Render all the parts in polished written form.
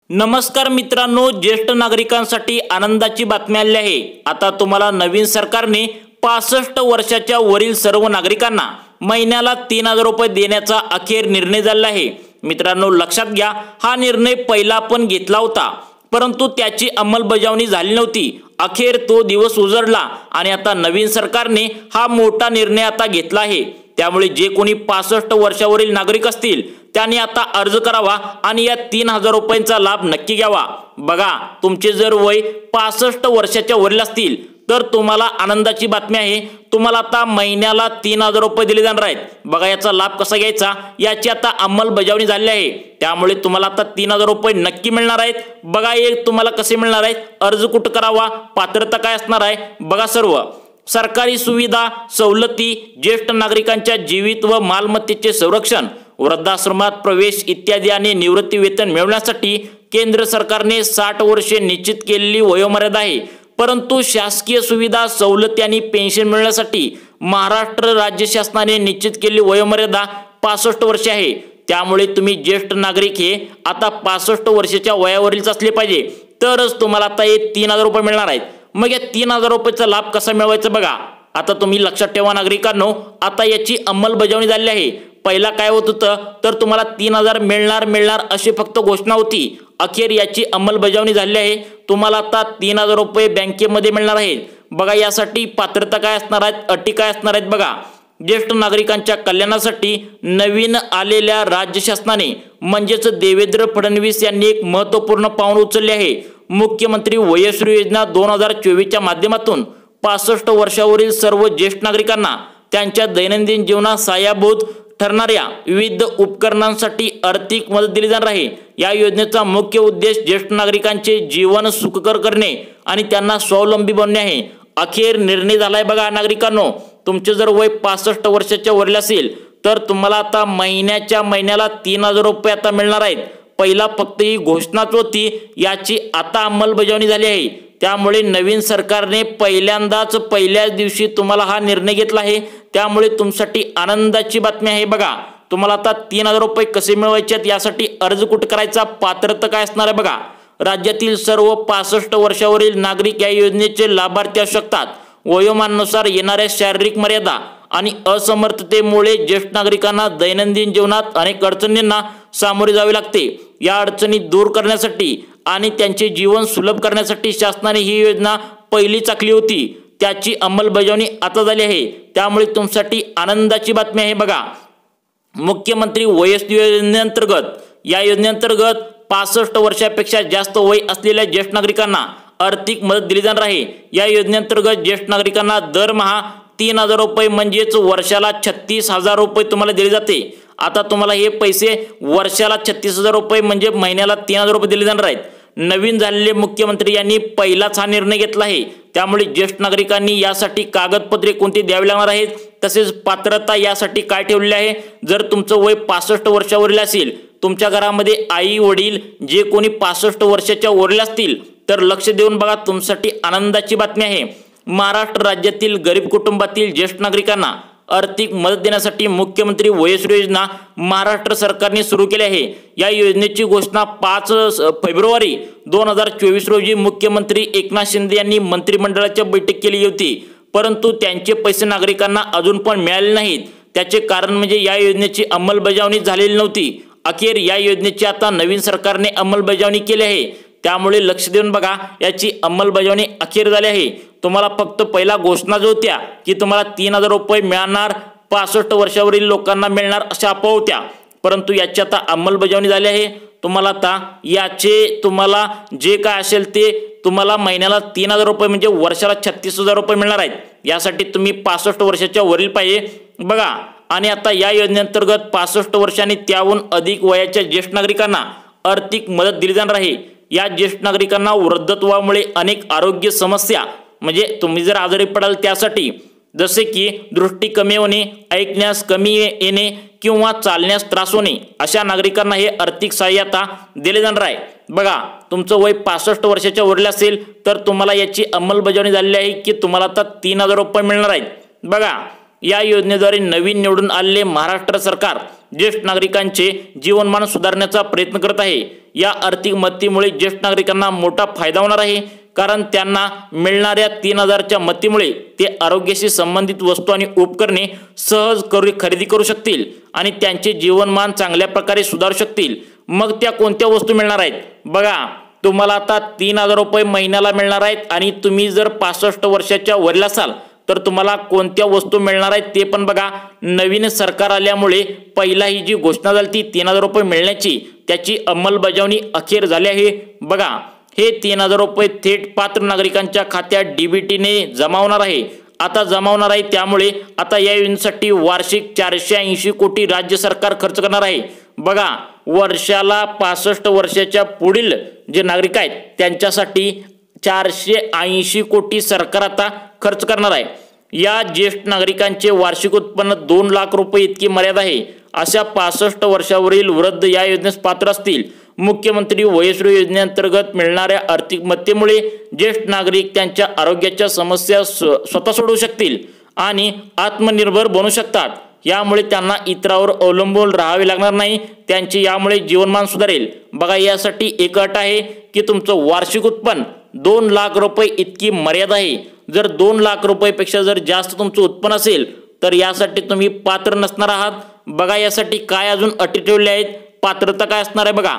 नमस्कार मित्रांनो, ज्येष्ठ नागरिकांसाठी आनंदाची बातमी आली आहे। आता तुम्हाला नवीन सरकारने 65 वर्षाच्या वरील सर्व नागरिकांना महिन्याला 3000 रुपये देण्याचा अखेर निर्णय झाला आहे। मित्रांनो लक्षात घ्या, हा निर्णय पहिला पण घेतला होता, परंतु त्याची अंमलबजावणी झाली नव्हती। अखेर तो दिवस उजळला आणि आता नवीन सरकारने हा मोठा निर्णय आता घेतला आहे। त्यामुळे जे कोणी 65 वर्षावरील नागरिक असतील त्यांनी आता अर्ज करावा आणि या 3000 रुपयांचा लाभ नक्की घ्यावा। बघा, तुमचे जर वय 65 वर्षाच्या वरील असतील तर तुम्हाला आनंदाची बातमी आहे, तुम्हाला आता महिन्याला 3000 रुपये दिले जाणार आहेत। बघा, याचा लाभ कसा घ्यायचा याची आता अंमलबजावणी झाली आहे। त्यामुळे तुम्हाला आता 3000 रुपये नक्की मिळणार आहेत। बघा, हे तुम्हाला कसे मिळणार आहेत, अर्ज कुठे करावा, पात्रता काय असणार आहे, बघा सर्व सरकारी सुविधा सवलती, ज्येष्ठ नागरिकांच्या जीवित व मालमत्तेचे संरक्षण, वृद्धाश्रमात प्रवेश इत्यादी आणि निवृत्ती वेतन मिळवण्यासाठी केंद्र सरकारने 60 वर्षे निश्चित केलेली वयोमर्यादा आहे। परंतु शासकीय सुविधा सवलती आणि पेन्शन मिळण्यासाठी महाराष्ट्र राज्य शासनाने निश्चित केलेली वयोमर्यादा 65 वर्षे आहे। त्यामुळे तुम्ही ज्येष्ठ नागरिक हे आता 65 वर्षाच्या वयावरीलच असले पाहिजे, तरच तुम्हाला आता हे 3000 रुपये मिळणार आहेत। मग या 3000 रुपयाचा लाभ कसा मिळवायचा बघा, आता तुम्ही लक्षात ठेवा नागरिकांनो, आता याची अंमलबजावणी झाली आहे। पहिला काय होत होतं तर तुम्हाला 3000 मिळणार अशी फक्त घोषणा होती। अखेर याची अंमलबजावणी झाली आहे। तुम्हाला आता 3000 रुपये बँकेमध्ये मिळणार आहेत। बघा, यासाठी पात्रता काय असणार आहेत, अटी काय असणार आहेत बघा। ज्येष्ठ नागरिकांच्या कल्याणासाठी नवीन आलेल्या राज्य शासनाने म्हणजेच देवेंद्र फडणवीस यांनी एक महत्त्वपूर्ण पाऊल उचलले आहे। मुख्यमंत्री वयश्री योजना 2024च्या माध्यमातून 65 वर्षावरील सर्व ज्येष्ठ नागरिकांना त्यांच्या दैनंदिन जीवनात सहाय्यभूत ठरणाऱ्या विविध उपकरणांसाठी आर्थिक मदत दिली जाणार आहे। या योजनेचा मुख्य उद्देश ज्येष्ठ नागरिकांचे जीवन सुखकर करणे आणि त्यांना स्वावलंबी बनवणे आहे। अखेर निर्णय झालाय बघा नागरिकांनो, तुमचे जर वय 65 वर्षाच्या वरील असेल तर तुम्हाला आता महिन्याला 3000 रुपये आता मिळणार आहेत। पहिला फक्त ही घोषणाच होती, याची आता अंमलबजावणी झाली आहे। त्यामुळे नवीन सरकारने पहिल्यांदाच पहिल्याच दिवशी तुम्हाला हा निर्णय घेतला आहे। त्यामुळे तुमच्यासाठी आनंदाची बातमी आहे। बघा, तुम्हाला आता 3000 रुपये कसे मिळवायचे आहेत, यासाठी अर्ज कुठे करायचा, पात्रता काय असणार आहे बघा। राज्यातील सर्व 65 वर्षावरील नागरिक या योजनेचे लाभार्थी असू शकतात। वयोमानानुसार येणाऱ्या शारीरिक मर्यादा आणि असमर्थतेमुळे ज्येष्ठ नागरिकांना दैनंदिन जीवनात अनेक अडचणींना सामोरे जावे लागते। या अडचणी दूर करण्यासाठी आणि त्यांचे जीवन सुलभ करण्यासाठी शासनाने ही योजना पहिलीच आखली होती। त्याची अंमलबजावणी आता झाली आहे। त्यामुळे तुमच्यासाठी आनंदाची बातमी आहे बघा। मुख्यमंत्री वयश्री योजनेअंतर्गत या योजनेअंतर्गत 65 वर्षापेक्षा जास्त वय असलेल्या ज्येष्ठ नागरिकांना आर्थिक मदत दिली जाणार आहे। या योजनेअंतर्गत ज्येष्ठ नागरिकांना दरमहा 3000 रुपये म्हणजेच वर्षाला 36000 रुपये तुम्हाला दिले जाते। आता तुम्हाला हे पैसे वर्षाला 36000 रुपये म्हणजे महिन्याला 3000 रुपये दिले जाणार आहेत। नवीन झालेले मुख्यमंत्री यांनी पहिलाच हा निर्णय घेतला आहे। त्यामुळे ज्येष्ठ नागरिकांनी यासाठी कागदपत्रे कोणती द्यावी लागणार आहेत, तसेच पात्रता यासाठी काय ठेवलेली आहे। जर तुमचं वय 65 वर्षावरील असेल, तुमच्या घरामध्ये आई वडील जे कोणी 65 वर्षाच्या वरील असतील तर लक्ष देऊन बघा, तुमच्यासाठी आनंदाची बातमी आहे। महाराष्ट्र राज्यातील गरीब कुटुंबातील ज्येष्ठ नागरिकांना आर्थिक मदत देण्यासाठी मुख्यमंत्री वयश्री योजना महाराष्ट्र सरकारने सुरू केली आहे। या योजनेची घोषणा 5 फेब्रुवारी 2024 रोजी मुख्यमंत्री एकनाथ शिंदे यांनी मंत्रिमंडळाच्या बैठक केली होती, परंतु त्यांचे पैसे नागरिकांना अजून पण मिळाले नाहीत। त्याचे कारण म्हणजे या योजनेची अंमलबजावणी झालेली नव्हती। अखेर या योजनेची आता नवीन सरकारने अंमलबजावणी केली आहे। त्यामुळे लक्ष देऊन बघा, याची अंमलबजावणी अखेर झाली आहे। तुम्हाला फक्त पहिला घोषणा जो होत्या की तुम्हाला 3000 रुपये मिळणार, 65 वर्षावरील लोकांना मिळणार अशा अफवा होत्या, परंतु याची आता अंमलबजावणी झाली आहे। तुम्हाला आता याचे तुम्हाला जे काय असेल ते तुम्हाला महिन्याला 3000 रुपये म्हणजे वर्षाला 36000 रुपये मिळणार आहेत। यासाठी तुम्ही 65 वर्षाच्या वरील पाहिजे बघा। आणि आता या योजनेअंतर्गत 65 वर्षांनी त्याहून अधिक वयाच्या ज्येष्ठ नागरिकांना आर्थिक मदत दिली जाणार आहे। या ज्येष्ठ नागरिकांना वृद्धत्वामुळे अनेक आरोग्य समस्या म्हणजे तुम्ही जर आजारी पडाल त्यासाठी, जसे की दृष्टी कमी होणे, ऐकण्यास कमी येणे किंवा चालण्यास त्रास होणे, अशा नागरिकांना हे आर्थिक सहाय्यता दिले जाणार आहे। बघा, तुमचं वय 65 वर्षाच्या वरील असेल तर तुम्हाला याची अंमलबजावणी झालेली आहे की तुम्हाला आता 3000 रुपये मिळणार आहेत। बघा, या योजनेद्वारे नवीन निवडून आलेले महाराष्ट्र सरकार ज्येष्ठ नागरिकांचे जीवनमान सुधारण्याचा प्रयत्न करत आहे। या आर्थिक मदतीमुळे ज्येष्ठ नागरिकांना मोठा फायदा होणार आहे, कारण त्यांना मिळणाऱ्या 3000च्या मदतीमुळे ते आरोग्याशी संबंधित वस्तू आणि उपकरणे सहज खरेदी करू शकतील आणि त्यांचे जीवनमान चांगल्या प्रकारे सुधारू शकतील। मग त्या कोणत्या वस्तू मिळणार आहेत? बघा, तुम्हाला आता 3000 रुपये महिन्याला मिळणार आहेत आणि तुम्ही जर 65 वर्षाच्या वरील असाल तर तुम्हाला कोणत्या वस्तू मिळणार आहेत ते पण बघा। नवीन सरकार आल्यामुळे पहिला ही जी घोषणा झाली ती 3000 रुपये मिळण्याची, त्याची अंमलबजावणी अखेर झाली आहे। बघा, हे 3000 रुपये थेट पात्र नागरिकांच्या खात्यात डीबीटीने जमा होणार आहे। आता जमा होणार आहे, त्यामुळे आता या योजनेसाठी वार्षिक 480 कोटी राज्य सरकार खर्च करणार आहे। बघा, वर्षाला 65 वर्षाच्या पुढील जे नागरिक आहेत त्यांच्यासाठी 480 कोटी सरकार आता खर्च करणार आहे। या ज्येष्ठ नागरिकांचे वार्षिक उत्पन्न 2 लाख रुपये इतकी मर्यादा आहे। अशा 65 वर्षावरील वृद्ध या योजनेस पात्र असतील। मुख्यमंत्री वयश्री योजनेअंतर्गत मिळणाऱ्या आर्थिक मदतीमुळे ज्येष्ठ नागरिक त्यांच्या आरोग्याच्या समस्या स्वतः सोडवू शकतील आणि आत्मनिर्भर बनू शकतात। यामुळे त्यांना इतरांवर अवलंबून राहावे लागणार नाही, त्यांचे यामुळे जीवनमान सुधारेल। बघा, यासाठी एक अट आहे की तुमचं वार्षिक उत्पन्न 2 लाख रुपये इतकी मर्यादा आहे। जर 2 लाख रुपयेपेक्षा जर जास्त तुमचं उत्पन्न असेल तर यासाठी तुम्ही पात्र नसणार आहात। बघा, यासाठी काय अजून अटी ठेवल्या आहेत, पात्रता काय असणार आहे बघा।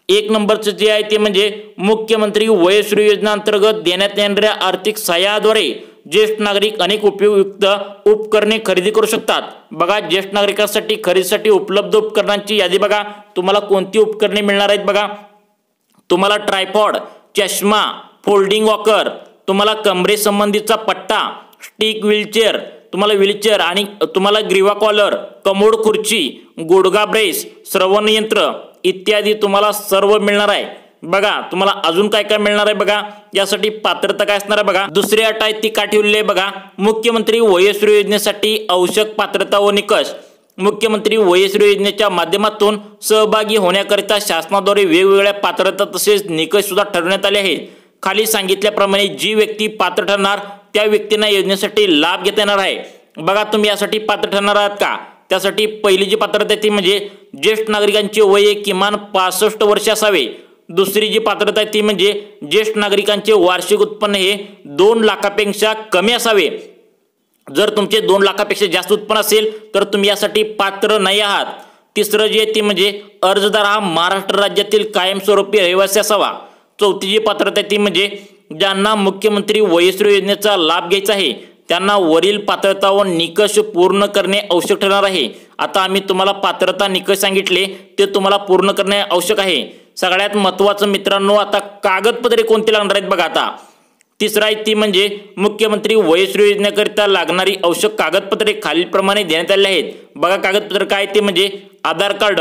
1 नंबरचं जे आहे ते म्हणजे मुख्यमंत्री वयश्री योजनेअंतर्गत देण्यात येणाऱ्या आर्थिक सहाय्याद्वारे ज्येष्ठ नागरिक अनेक उपयुक्त उपकरणे खरेदी करू शकतात। बघा, ज्येष्ठ नागरिकांसाठी खरेदीसाठी उपलब्ध उपकरणांची यादी बघा। तुम्हाला कोणती उपकरणे मिळणार आहेत बघा। तुम्हाला ट्रायपॉड, चष्मा, फोल्डिंग वॉकर, तुम्हाला कमरेसंबंधीचा पट्टा, स्टिक व्हीलचेअर, तुम्हाला व्हीलचेअर आणि तुम्हाला ग्रीवा कॉलर, कमोड खुर्ची, गुडघा ब्रेस, श्रवण यंत्र इत्यादी तुम्हाला सर्व मिळणार आहे। बघा, तुम्हाला अजून काय काय मिळणार आहे बघा। यासाठी पात्रता काय असणार आहे बघा। दुसरी अट आहे ती काय ठेवलेली आहे बघा। मुख्यमंत्री वयश्री योजनेसाठी आवश्यक पात्रता व निकष। मुख्यमंत्री वयश्री योजनेच्या माध्यमातून सहभागी होण्याकरिता शासनाद्वारे वेगवेगळ्या पात्रता तसेच निकष सुद्धा ठरवण्यात आले आहेत। खाली सांगितल्याप्रमाणे जी व्यक्ती पात्र ठरणार त्या व्यक्तींना योजनेसाठी लाभ घेता येणार आहे। बघा, तुम्ही यासाठी पात्र ठरणार आहात का? त्यासाठी पहिली जी पात्रता आहे ती म्हणजे ज्येष्ठ नागरिकांचे वय किमान 65 वर्ष असावे। दुसरी जी पात्रता आहे ती म्हणजे ज्येष्ठ नागरिकांचे वार्षिक उत्पन्न हे 2 लाखापेक्षा कमी असावे। जर तुमचे 2 लाखापेक्षा जास्त उत्पन्न असेल तर तुम्ही यासाठी पात्र नाही आहात। तिसरं जे आहे ते म्हणजे अर्जदार हा महाराष्ट्र राज्यातील कायमस्वरूपी रहिवासी असावा। चौथी जी पात्रता आहे ती म्हणजे ज्यांना मुख्यमंत्री वयश्री योजनेचा लाभ घ्यायचा आहे त्यांना वरील पात्रता व निकष पूर्ण करणे आवश्यक ठरणार आहे। आता आम्ही तुम्हाला पात्रता निकष सांगितले ते तुम्हाला पूर्ण करणे आवश्यक आहे। सगळ्यात महत्त्वाचं मित्रांनो, आता कागदपत्रे कोणती लागणार आहेत बघा। आता तिसरा आहे ती म्हणजे मुख्यमंत्री वयश्री योजनेकरिता लागणारी आवश्यक कागदपत्रे खालीलप्रमाणे देण्यात आली आहेत। बघा, कागदपत्र काय ते म्हणजे आधार कार्ड,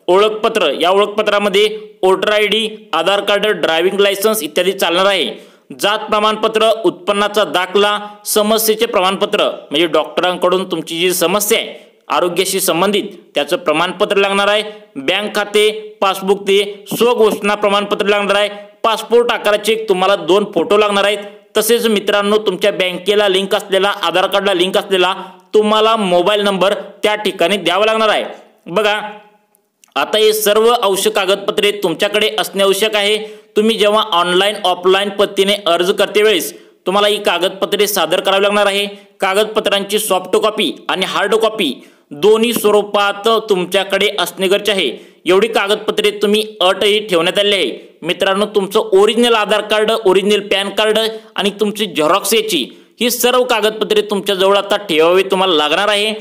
ओळखपत्र, या ओळखपत्रामध्ये वोटर ID, आधार कार्ड, ड्रायव्हिंग लायसन्स इत्यादी चालणार आहे। जात प्रमाणपत्र, उत्पन्नाचा दाखला, समस्येचे प्रमाणपत्र म्हणजे डॉक्टरांकडून तुमची जी समस्या आहे आरोग्याशी संबंधित त्याचं प्रमाणपत्र लागणार आहे। बँक खाते, पासबुक ते स्वघोषणा प्रमाणपत्र लागणार आहे। पासपोर्ट आकाराचे तुम्हाला 2 फोटो लागणार आहेत। तसेच मित्रांनो, तुमच्या बँकेला लिंक असलेला, आधार कार्डला लिंक असलेला तुम्हाला मोबाईल नंबर त्या ठिकाणी द्यावा लागणार आहे। बघा, आता हे सर्व आवश्यक कागदपत्रे तुमच्याकडे असणे आवश्यक आहे। तुम्ही जेव्हा ऑनलाईन ऑफलाईन पद्धतीने अर्ज करते वेळेस तुम्हाला ही कागदपत्रे सादर करावी लागणार आहे। कागदपत्रांची सॉफ्ट कॉपी आणि हार्ड कॉपी दोन्ही स्वरूपात तुमच्याकडे असणे गरजेचे आहे। एवढी कागदपत्रे तुम्ही अटही ठेवण्यात आली आहे। मित्रांनो, तुमचं ओरिजिनल आधार कार्ड, ओरिजिनल पॅन कार्ड आणि तुमची झेरॉक्स याची ही सर्व कागदपत्रे तुमच्या जवळ आता ठेवावी तुम्हाला लागणार आहे।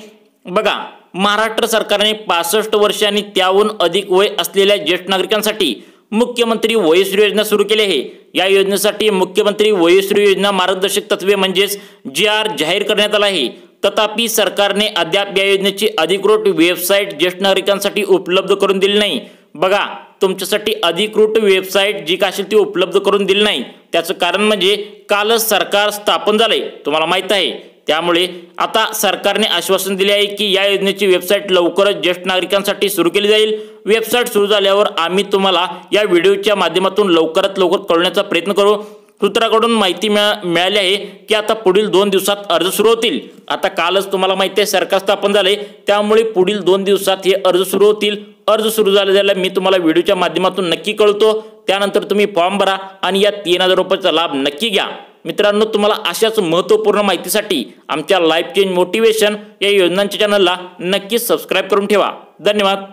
बघा, महाराष्ट्र सरकारने 65 वर्ष आणि त्याहून अधिक वय असलेल्या ज्येष्ठ नागरिकांसाठी मुख्यमंत्री वयश्री योजना सुरू केली आहे। या योजनेसाठी मुख्यमंत्री वयश्री योजना मार्गदर्शक तत्वे म्हणजेच GR जाहीर करण्यात आला आहे। तथापि सरकारने अद्याप या योजनेची अधिकृत वेबसाईट ज्येष्ठ नागरिकांसाठी उपलब्ध करून दिली नाही। बघा, तुमच्यासाठी अधिकृत वेबसाईट जी काय असेल ती उपलब्ध करून दिली नाही, त्याचं कारण म्हणजे कालच सरकार स्थापन झालंय, तुम्हाला माहित आहे। त्यामुळे आता सरकारने आश्वासन दिले आहे की या योजनेची वेबसाईट लवकरच ज्येष्ठ नागरिकांसाठी सुरू केली जाईल। वेबसाईट सुरू झाल्यावर आम्ही तुम्हाला या व्हिडिओच्या माध्यमातून लवकरात लवकर कळवण्याचा प्रयत्न करू। सूत्राकडून माहिती मिळाली आहे की आता पुढील 2 दिवसात अर्ज सुरू होतील। आता कालच तुम्हाला माहिती आहे सरकार स्थापन झाले, त्यामुळे पुढील 2 दिवसात हे अर्ज सुरू होतील। अर्ज सुरू झालेला मी तुम्हाला व्हिडिओच्या माध्यमातून नक्की कळवतो। त्यानंतर तुम्ही फॉर्म भरा आणि या 3000 रुपयाचा लाभ नक्की घ्या। मित्रांनो, तुम्हाला अशाच महत्त्वपूर्ण माहितीसाठी आमच्या लाईफ चेंज मोटिवेशन या योजनांच्या चॅनलला नक्की सबस्क्राइब करून ठेवा। धन्यवाद।